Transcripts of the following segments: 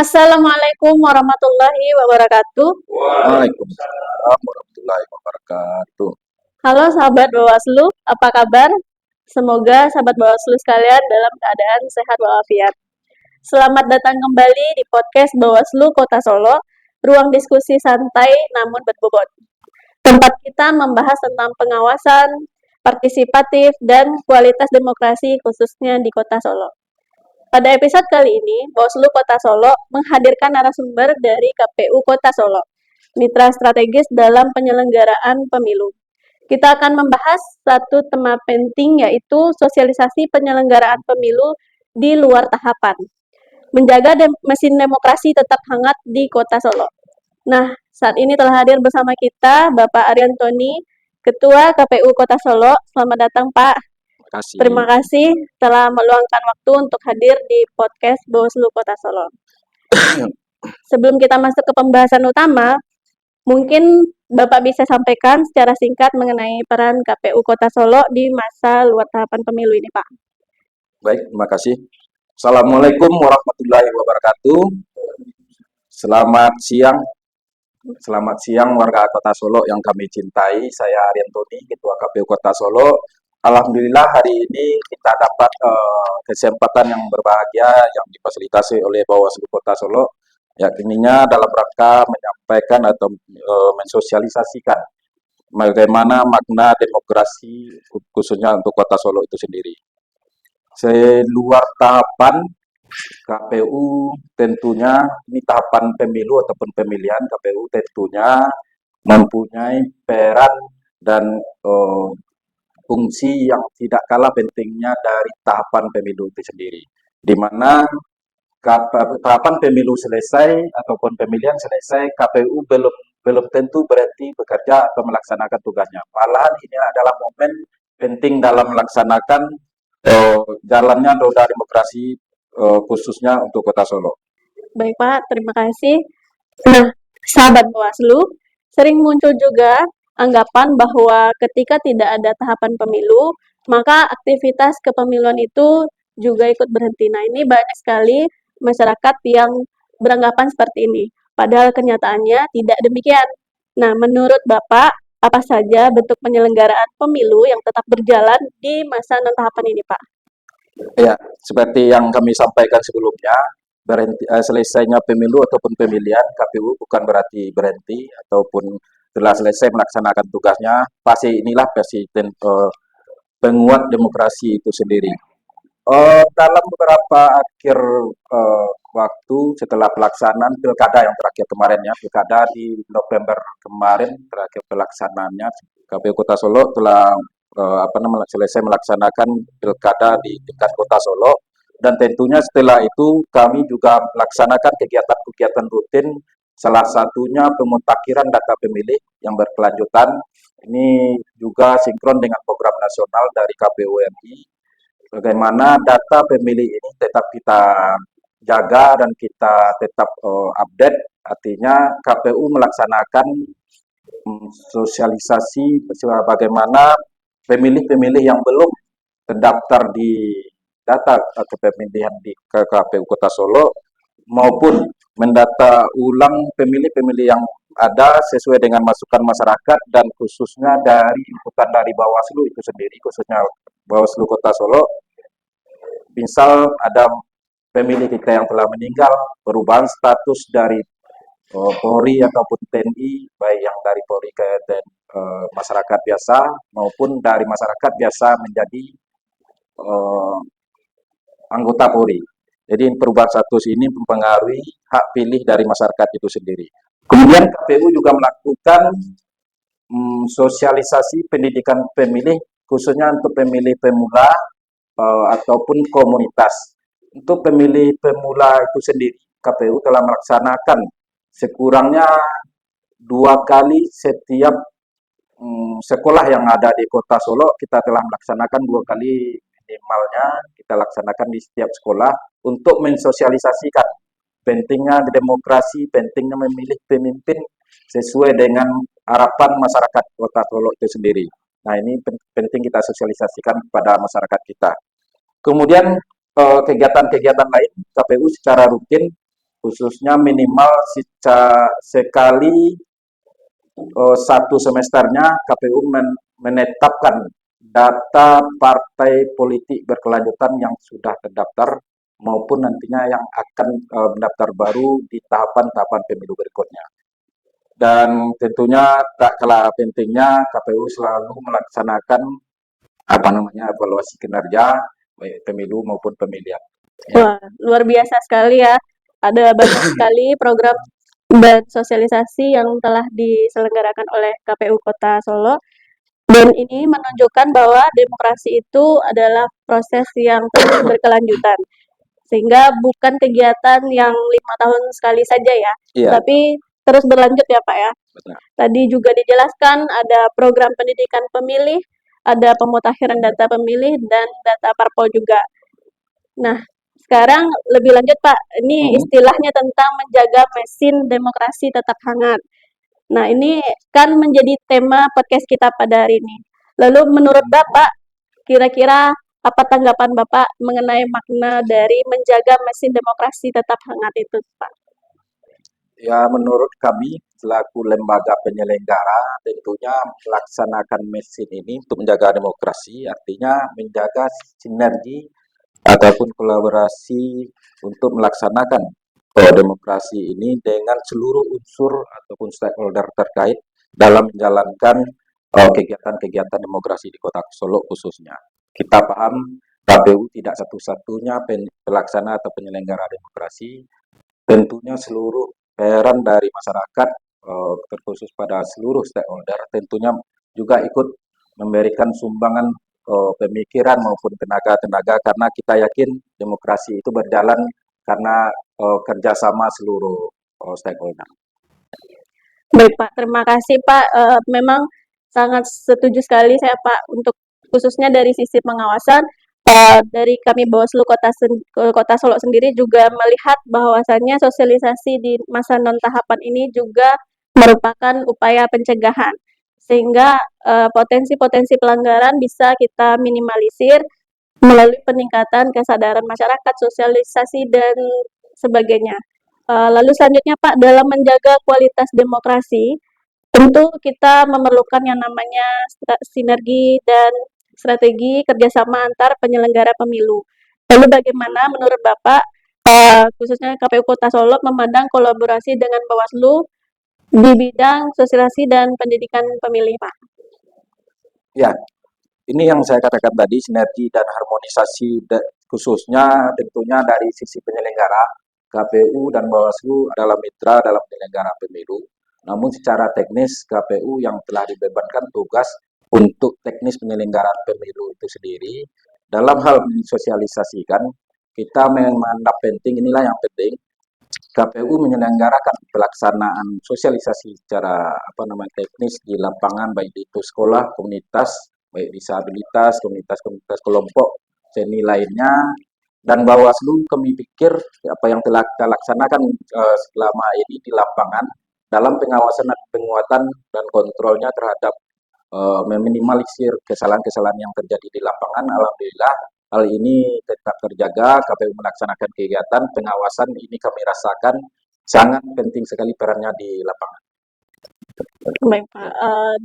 Assalamualaikum warahmatullahi wabarakatuh. Waalaikumsalam warahmatullahi wabarakatuh. Halo sahabat Bawaslu, apa kabar? Semoga sahabat Bawaslu sekalian dalam keadaan sehat walafiat. Selamat datang kembali di podcast Bawaslu Kota Solo, ruang diskusi santai namun berbobot. Tempat kita membahas tentang pengawasan, partisipatif, dan kualitas demokrasi khususnya di Kota Solo. Pada episode kali ini, Bawaslu Kota Solo menghadirkan narasumber dari KPU Kota Solo, mitra strategis dalam penyelenggaraan pemilu. Kita akan membahas satu tema penting, yaitu sosialisasi penyelenggaraan pemilu di luar tahapan. Menjaga mesin demokrasi tetap hangat di Kota Solo. Nah, saat ini telah hadir bersama kita Bapak Ariantoni, Ketua KPU Kota Solo. Selamat datang, Pak. Terima kasih telah meluangkan waktu untuk hadir di podcast Bawaslu Kota Solo. Sebelum kita masuk ke pembahasan utama, mungkin Bapak bisa sampaikan secara singkat mengenai peran KPU Kota Solo di masa luar tahapan pemilu ini, Pak. Baik, terima kasih. Assalamualaikum warahmatullahi wabarakatuh. Selamat siang warga Kota Solo yang kami cintai. Saya Ariantoni, Ketua KPU Kota Solo. Alhamdulillah hari ini kita dapat kesempatan yang berbahagia yang difasilitasi oleh Bawaslu Kota Solo, yakininya dalam rangka menyampaikan atau mensosialisasikan bagaimana makna demokrasi khususnya untuk Kota Solo itu sendiri. Seluar tahapan KPU tentunya ini tahapan pemilu ataupun pemilihan, KPU tentunya mempunyai peran dan fungsi yang tidak kalah pentingnya dari tahapan pemilu itu sendiri, di mana tahapan pemilu selesai ataupun pemilihan selesai, KPU belum tentu berhenti bekerja atau melaksanakan tugasnya. Malahan ini adalah momen penting dalam melaksanakan jalannya roda demokrasi khususnya untuk Kota Solo. Baik, Pak, terima kasih. Nah, sahabat Bawaslu, sering muncul juga anggapan bahwa ketika tidak ada tahapan pemilu, maka aktivitas kepemiluan itu juga ikut berhenti. Nah, ini banyak sekali masyarakat yang beranggapan seperti ini. Padahal kenyataannya tidak demikian. Nah, menurut Bapak, apa saja bentuk penyelenggaraan pemilu yang tetap berjalan di masa non-tahapan ini, Pak? Ya, seperti yang kami sampaikan sebelumnya, selesainya pemilu ataupun pemilihan KPU bukan berarti berhenti ataupun telah selesai melaksanakan tugasnya. Pasti inilah penguat demokrasi itu sendiri. Dalam beberapa akhir waktu setelah pelaksanaan pilkada yang terakhir kemarin ya, pilkada di November kemarin terakhir pelaksanaannya, KPU Kota Solo telah selesai melaksanakan pilkada di tingkat Kota Solo, dan tentunya setelah itu kami juga melaksanakan kegiatan-kegiatan rutin, salah satunya pemutakhiran data pemilih yang berkelanjutan. Ini juga sinkron dengan program nasional dari KPU RI. Bagaimana data pemilih ini tetap kita jaga dan kita tetap update, artinya KPU melaksanakan sosialisasi bagaimana pemilih-pemilih yang belum terdaftar di data kepemilihan di KPU Kota Solo maupun mendata ulang pemilih-pemilih yang ada sesuai dengan masukan masyarakat dan khususnya dari inputan dari Bawaslu itu sendiri, khususnya Bawaslu Kota Solo. Misal ada pemilih kita yang telah meninggal, perubahan status dari Polri ataupun TNI, baik yang dari Polri ke masyarakat biasa maupun dari masyarakat biasa menjadi anggota Polri. Jadi perubahan status ini mempengaruhi hak pilih dari masyarakat itu sendiri. Kemudian KPU juga melakukan sosialisasi pendidikan pemilih khususnya untuk pemilih pemula ataupun komunitas. Untuk pemilih pemula itu sendiri, KPU telah melaksanakan sekurangnya 2 kali setiap sekolah yang ada di Kota Solo. Kita telah melaksanakan 2 kali minimalnya, kita laksanakan di setiap sekolah untuk mensosialisasikan pentingnya demokrasi, pentingnya memilih pemimpin sesuai dengan harapan masyarakat Kota Solo itu sendiri. Nah, ini penting kita sosialisasikan kepada masyarakat kita. Kemudian kegiatan-kegiatan lain KPU secara rutin khususnya minimal sekali satu semesternya KPU menetapkan data partai politik berkelanjutan yang sudah terdaftar maupun nantinya yang akan mendaftar baru di tahapan-tahapan pemilu berikutnya. Dan tentunya tak kalah pentingnya KPU selalu melaksanakan evaluasi kinerja baik pemilu maupun pemilihan. Wah, luar biasa sekali ya. Ada banyak sekali program dan sosialisasi yang telah diselenggarakan oleh KPU Kota Solo. Dan ini menunjukkan bahwa demokrasi itu adalah proses yang terus berkelanjutan. Sehingga bukan kegiatan yang 5 tahun sekali saja ya, Iya, tapi terus berlanjut ya Pak ya. betul. Tadi juga dijelaskan ada program pendidikan pemilih, ada pemutakhiran data pemilih, dan data parpol juga. Nah, sekarang lebih lanjut Pak, ini istilahnya tentang menjaga mesin demokrasi tetap hangat. Nah, ini kan menjadi tema podcast kita pada hari ini. Lalu menurut Bapak, kira-kira apa tanggapan Bapak mengenai makna dari menjaga mesin demokrasi tetap hangat itu, Pak? Ya, menurut kami selaku lembaga penyelenggara tentunya melaksanakan mesin ini untuk menjaga demokrasi, artinya menjaga sinergi ataupun kolaborasi untuk melaksanakan demokrasi ini dengan seluruh unsur ataupun stakeholder terkait dalam menjalankan kegiatan-kegiatan demokrasi di Kota Solo khususnya. Kita paham KPU tidak satu-satunya pelaksana atau penyelenggara demokrasi, tentunya seluruh peran dari masyarakat terkhusus pada seluruh stakeholder tentunya juga ikut memberikan sumbangan pemikiran maupun tenaga-tenaga karena kita yakin demokrasi itu berjalan karena kerjasama seluruh stakeholder. Baik Pak, terima kasih Pak. Memang sangat setuju sekali saya Pak untuk khususnya dari sisi pengawasan. Dari kami Bawaslu Kota Solo sendiri juga melihat bahwasannya sosialisasi di masa non tahapan ini juga merupakan upaya pencegahan sehingga potensi-potensi pelanggaran bisa kita minimalisir melalui peningkatan kesadaran masyarakat, sosialisasi dan sebagainya. Lalu selanjutnya Pak, dalam menjaga kualitas demokrasi, tentu kita memerlukan yang namanya sinergi dan strategi kerjasama antar penyelenggara pemilu. Lalu bagaimana menurut Bapak, khususnya KPU Kota Solo memandang kolaborasi dengan Bawaslu di bidang sosialisasi dan pendidikan pemilih, Pak? Ya, ini yang saya katakan tadi, sinergi dan harmonisasi khususnya tentunya dari sisi penyelenggara, KPU dan Bawaslu adalah mitra dalam penyelenggara pemilu. Namun secara teknis KPU yang telah dibebankan tugas untuk teknis penyelenggaraan pemilu itu sendiri, dalam hal mensosialisasikan, kita menganggap penting, inilah yang penting, KPU menyelenggarakan pelaksanaan sosialisasi secara teknis di lapangan baik itu sekolah, komunitas, baik disabilitas, komunitas-komunitas kelompok seni lainnya, dan Bawaslu kami pikir apa yang telah kita laksanakan selama ini di lapangan dalam pengawasan dan penguatan dan kontrolnya terhadap meminimalisir kesalahan-kesalahan yang terjadi di lapangan. Alhamdulillah hal ini tetap terjaga. KPU melaksanakan kegiatan pengawasan ini kami rasakan sangat penting sekali perannya di lapangan. Baik Pak,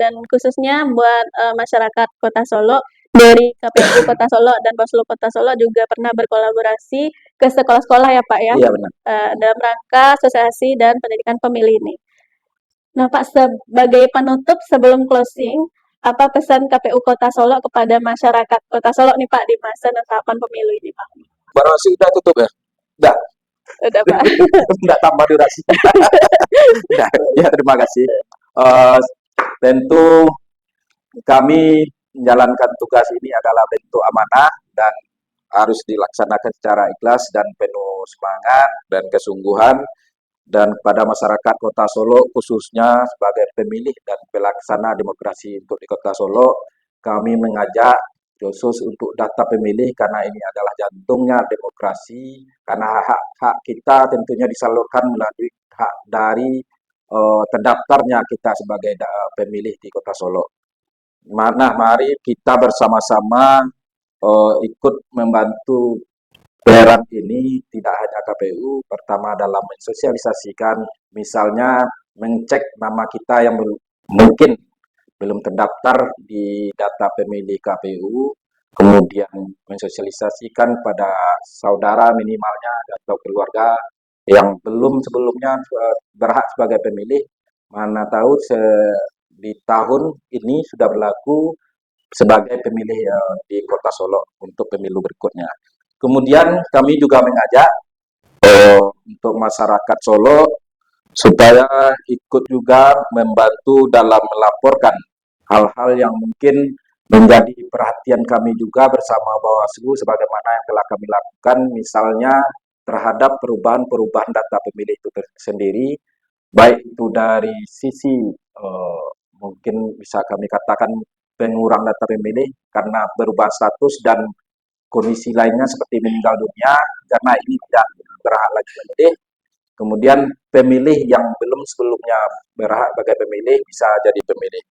dan khususnya buat masyarakat Kota Solo, dari KPU Kota Solo dan Bawaslu Kota Solo juga pernah berkolaborasi ke sekolah-sekolah ya Pak ya, Iya benar. dalam rangka sosialisasi dan pendidikan pemilih ini. Nah Pak, sebagai penutup sebelum closing, apa pesan KPU Kota Solo kepada masyarakat Kota Solo nih Pak di masa tahapan pemilu ini Pak? Durasi udah tutup ya? Udah. Udah Pak. Udah tambah durasi. Udah. Ya terima kasih. Tentu kami menjalankan tugas ini adalah bentuk amanah dan harus dilaksanakan secara ikhlas dan penuh semangat dan kesungguhan, dan pada masyarakat Kota Solo khususnya sebagai pemilih dan pelaksana demokrasi untuk di Kota Solo, kami mengajak khusus untuk data pemilih karena ini adalah jantungnya demokrasi, karena hak-hak kita tentunya disalurkan melalui hak dari terdaftarnya kita sebagai pemilih di Kota Solo. Mari kita bersama-sama ikut membantu Peran ini tidak hanya KPU, pertama dalam mensosialisasikan, misalnya mengecek nama kita yang mungkin belum terdaftar di data pemilih KPU, kemudian mensosialisasikan pada saudara minimalnya atau keluarga yang belum sebelumnya berhak sebagai pemilih, mana tahu di tahun ini sudah berlaku sebagai pemilih di Kota Solo untuk pemilu berikutnya. Kemudian kami juga mengajak untuk masyarakat Solo supaya ikut juga membantu dalam melaporkan hal-hal yang mungkin menjadi perhatian kami juga bersama Bawaslu sebagaimana yang telah kami lakukan, misalnya terhadap perubahan-perubahan data pemilih itu sendiri, baik itu dari sisi mungkin bisa kami katakan pengurang data pemilih karena berubah status dan kondisi lainnya seperti meninggal dunia karena ini tidak berhak lagi menjadi. Kemudian pemilih yang belum sebelumnya berhak sebagai pemilih bisa jadi pemilih.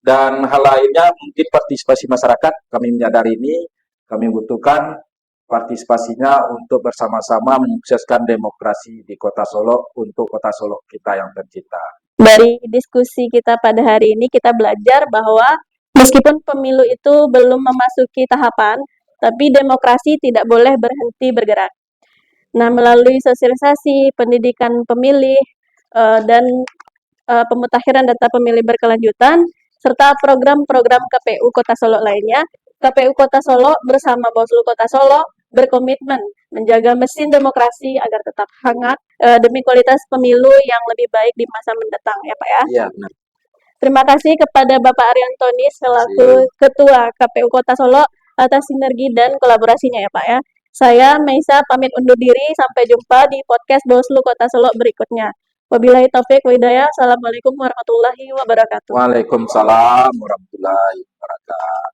Dan hal lainnya mungkin partisipasi masyarakat, kami menyadari ini, kami butuhkan partisipasinya untuk bersama-sama menyukseskan demokrasi di Kota Solo untuk Kota Solo kita yang tercinta. Dari diskusi kita pada hari ini kita belajar bahwa meskipun pemilu itu belum memasuki tahapan, tapi demokrasi tidak boleh berhenti bergerak. Nah, melalui sosialisasi, pendidikan pemilih, dan pemutakhiran data pemilih berkelanjutan, serta program-program KPU Kota Solo lainnya, KPU Kota Solo bersama Bawaslu Kota Solo berkomitmen menjaga mesin demokrasi agar tetap hangat demi kualitas pemilu yang lebih baik di masa mendatang, ya Pak ya. Iya, benar. Terima kasih kepada Bapak Ariantoni selaku Ketua KPU Kota Solo atas sinergi dan kolaborasinya ya Pak ya. Saya Meisa pamit undur diri, sampai jumpa di podcast Bawaslu Kota Solo berikutnya. Wabillahi taufik wa hidayah. Assalamualaikum warahmatullahi wabarakatuh. Waalaikumsalam warahmatullahi wabarakatuh.